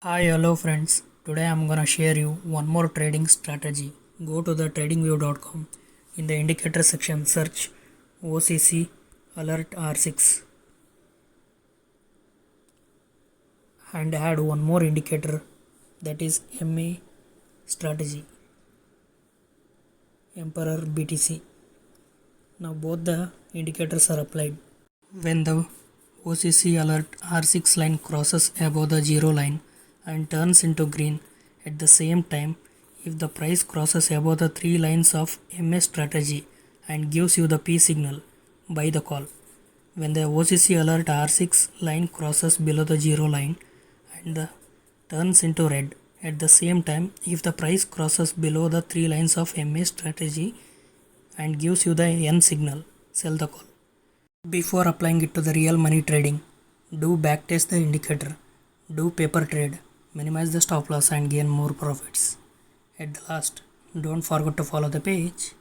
Hi, hello friends. Today I'm gonna share you one more trading strategy. Go to the tradingview.com. In the indicator section, search OCC alert R6 and add one more indicator, that is MA strategy, Emperor BTC. Now both the indicators are applied. When the OCC alert R6 line crosses above the zero line and turns into green, at the same time, if the price crosses above the three lines of MA strategy and gives you the P signal, buy the call. When the OCC alert R6 line crosses below the zero line and turns into red, at the same time, if the price crosses below the three lines of MA strategy and gives you the N signal, sell the call. Before applying it to the real money trading, do backtest the indicator, do paper trade, minimize the stop loss and gain more profits. At the last, don't forget to follow the page.